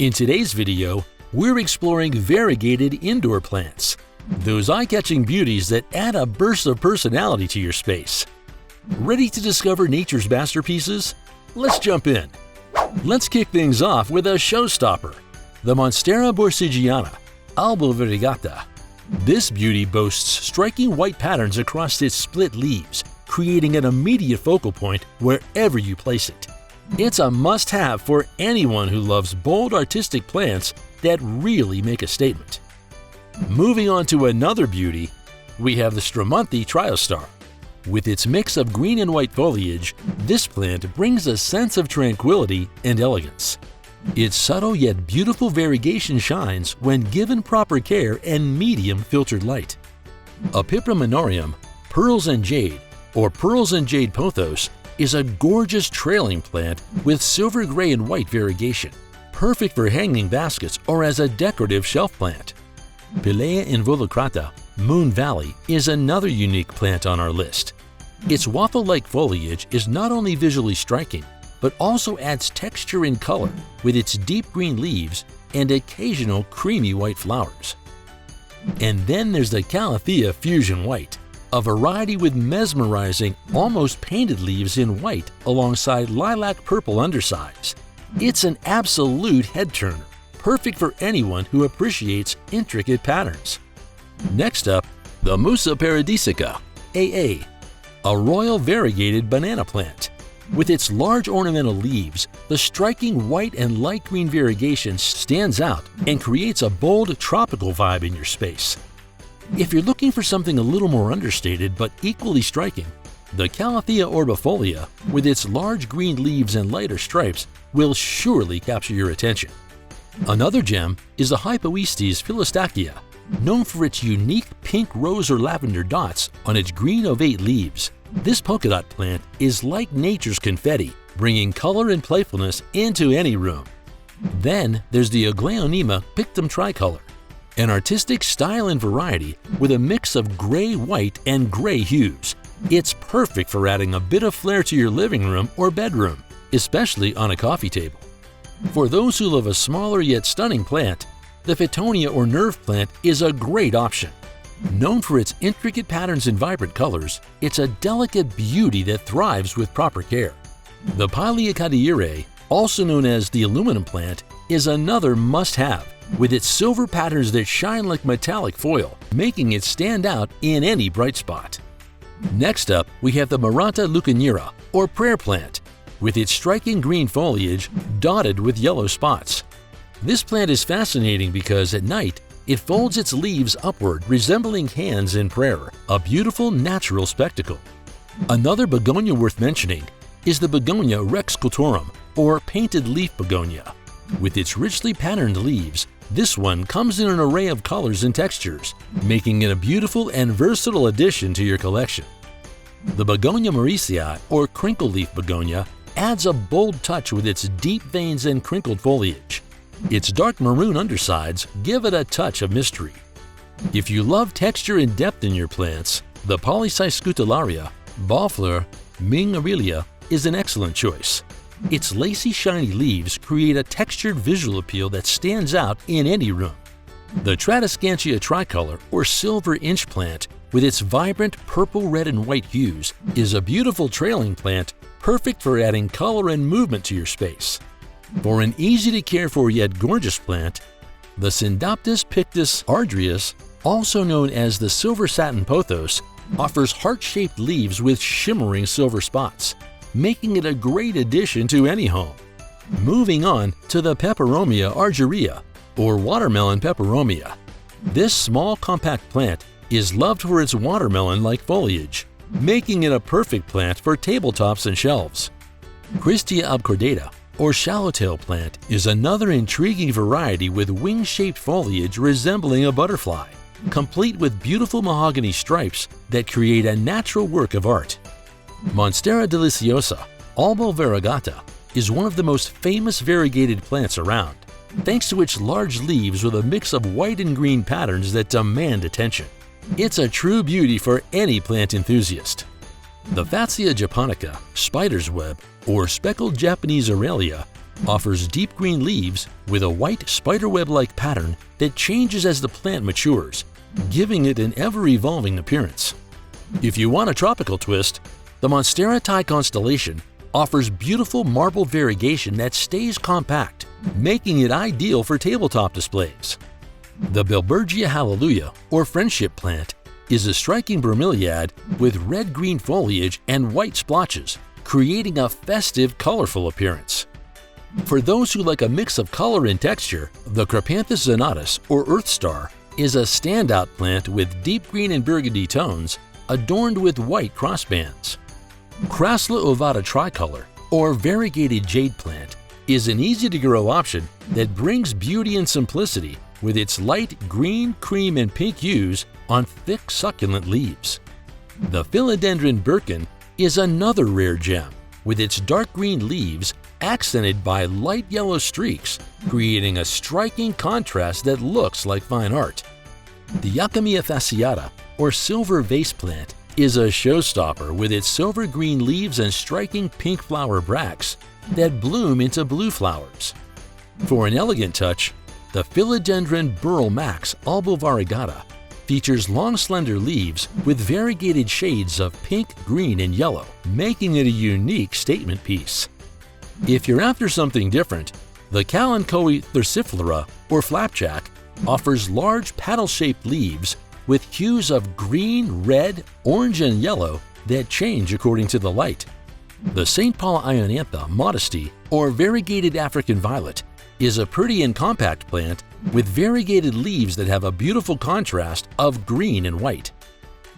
In today's video, we're exploring variegated indoor plants, those eye-catching beauties that add a burst of personality to your space. Ready to discover nature's masterpieces? Let's jump in. Let's kick things off with a showstopper, the Monstera Albo Variegated. This beauty boasts striking white patterns across its split leaves, creating an immediate focal point wherever you place it. It's a must-have for anyone who loves bold artistic plants that really make a statement. Moving on to another beauty, we have the Calathea Triostar. With its mix of green and white foliage, this plant brings a sense of tranquility and elegance. Its subtle yet beautiful variegation shines when given proper care and medium filtered light. Apipra minorium, pearls and jade, or pearls and jade pothos, is a gorgeous trailing plant with silver gray and white variegation, perfect for hanging baskets or as a decorative shelf plant. Pilea involucrata, Moon Valley, is another unique plant on our list. Its waffle-like foliage is not only visually striking, but also adds texture and color with its deep green leaves and occasional creamy white flowers. And then there's the Calathea Fusion White, a variety with mesmerizing, almost painted leaves in white alongside lilac purple undersides. It's an absolute head-turner, perfect for anyone who appreciates intricate patterns. Next up, the Musa paradisiaca, AA, a royal variegated banana plant. With its large ornamental leaves, the striking white and light green variegation stands out and creates a bold tropical vibe in your space. If you're looking for something a little more understated but equally striking, the Calathea orbifolia, with its large green leaves and lighter stripes, will surely capture your attention. Another gem is the Hypoestes philostachya, known for its unique pink rose or lavender dots on its green ovate leaves. This polka dot plant is like nature's confetti, bringing color and playfulness into any room. Then there's the Aglaonema pictum tricolor, an artistic style and variety with a mix of gray, white, and gray hues. It's perfect for adding a bit of flair to your living room or bedroom, especially on a coffee table. For those who love a smaller yet stunning plant, the Fittonia or nerve plant is a great option. Known for its intricate patterns and vibrant colors, it's a delicate beauty that thrives with proper care. The Pileocadere, also known as the aluminum plant, is another must-have, with its silver patterns that shine like metallic foil, making it stand out in any bright spot. Next up, we have the Maranta lucaniera, or prayer plant, with its striking green foliage dotted with yellow spots. This plant is fascinating because at night, it folds its leaves upward, resembling hands in prayer, a beautiful natural spectacle. Another begonia worth mentioning is the Begonia rex cultorum, or painted leaf begonia. With its richly patterned leaves, this one comes in an array of colors and textures, making it a beautiful and versatile addition to your collection. The Begonia mauricii, or crinkle leaf begonia, adds a bold touch with its deep veins and crinkled foliage. Its dark maroon undersides give it a touch of mystery. If you love texture and depth in your plants, the Polyciscutularia, Ballfleur, Ming Aurelia is an excellent choice. Its lacy, shiny leaves create a textured visual appeal that stands out in any room. The Tradescantia tricolor, or silver inch plant, with its vibrant purple, red, and white hues, is a beautiful trailing plant perfect for adding color and movement to your space. For an easy-to-care-for yet gorgeous plant, the Syndoptis pictus ardrius, also known as the silver satin pothos, offers heart-shaped leaves with shimmering silver spots, making it a great addition to any home. Moving on to the Peperomia argyrea, or watermelon peperomia. This small compact plant is loved for its watermelon-like foliage, making it a perfect plant for tabletops and shelves. Christia obcordata, or swallowtail plant, is another intriguing variety with wing-shaped foliage resembling a butterfly, complete with beautiful mahogany stripes that create a natural work of art. Monstera deliciosa, Albo variegata, is one of the most famous variegated plants around, thanks to its large leaves with a mix of white and green patterns that demand attention. It's a true beauty for any plant enthusiast. The Fatsia japonica, spider's web, or speckled Japanese Aurelia, offers deep green leaves with a white spiderweb-like pattern that changes as the plant matures, giving it an ever-evolving appearance. If you want a tropical twist, the Monstera Thai constellation offers beautiful marble variegation that stays compact, making it ideal for tabletop displays. The Bilbergia Hallelujah, or friendship plant, is a striking bromeliad with red-green foliage and white splotches, creating a festive, colorful appearance. For those who like a mix of color and texture, the Crapanthus zonatus, or Earth Star, is a standout plant with deep green and burgundy tones adorned with white crossbands. Crassula ovata tricolor, or variegated jade plant, is an easy-to-grow option that brings beauty and simplicity with its light green, cream, and pink hues on thick, succulent leaves. The Philodendron Birkin is another rare gem, with its dark green leaves accented by light yellow streaks, creating a striking contrast that looks like fine art. The Yuccamia fasciata, or silver vase plant, is a showstopper with its silver green leaves and striking pink flower bracts that bloom into blue flowers. For an elegant touch, the Philodendron Burl Max Albo variegata features long slender leaves with variegated shades of pink, green, and yellow, making it a unique statement piece. If you're after something different, the Kalanchoe thurciflora, or flapjack, offers large paddle-shaped leaves with hues of green, red, orange, and yellow that change according to the light. The St. Paul Ionantha modesty, or variegated African violet, is a pretty and compact plant with variegated leaves that have a beautiful contrast of green and white.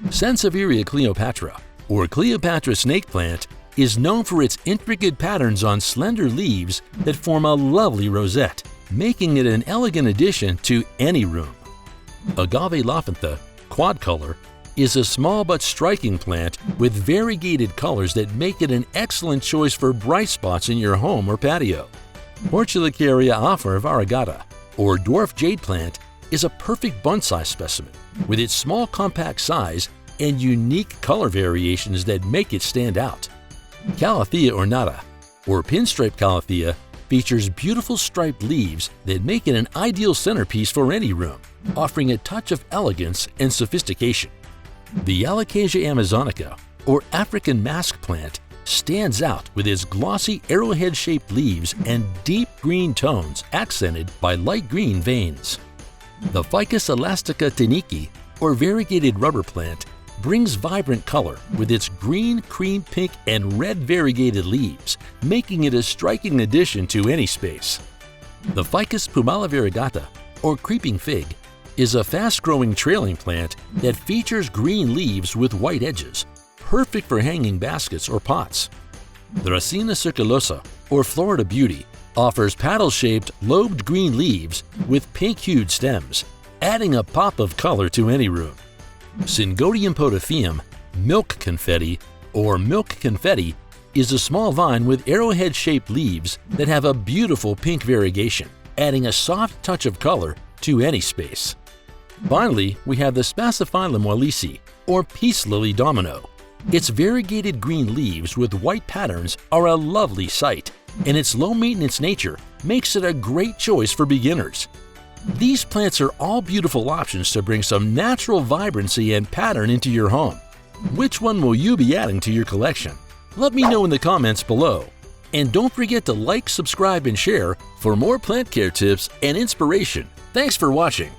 Sansevieria cleopatra, or Cleopatra snake plant, is known for its intricate patterns on slender leaves that form a lovely rosette, making it an elegant addition to any room. Agave lophantha, quadcolor, is a small but striking plant with variegated colors that make it an excellent choice for bright spots in your home or patio. Portulacaria afer variegata, or dwarf jade plant, is a perfect bonsai specimen with its small compact size and unique color variations that make it stand out. Calathea ornata, or pinstripe calathea, features beautiful striped leaves that make it an ideal centerpiece for any room, offering a touch of elegance and sophistication. The Alocasia amazonica, or African mask plant, stands out with its glossy arrowhead-shaped leaves and deep green tones accented by light green veins. The Ficus elastica tiniki, or variegated rubber plant, brings vibrant color with its green, cream, pink, and red variegated leaves, making it a striking addition to any space. The Ficus pumala variegata, or creeping fig, is a fast-growing trailing plant that features green leaves with white edges, perfect for hanging baskets or pots. The Racina circulosa, or Florida Beauty, offers paddle-shaped, lobed green leaves with pink-hued stems, adding a pop of color to any room. Syngodium podophyum, milk confetti, or milk confetti, is a small vine with arrowhead-shaped leaves that have a beautiful pink variegation, adding a soft touch of color to any space. Finally, we have the Spathiphyllum wallici, or peace lily domino. Its variegated green leaves with white patterns are a lovely sight, and its low-maintenance nature makes it a great choice for beginners. These plants are all beautiful options to bring some natural vibrancy and pattern into your home. Which one will you be adding to your collection? Let me know in the comments below. And don't forget to like, subscribe, and share for more plant care tips and inspiration. Thanks for watching.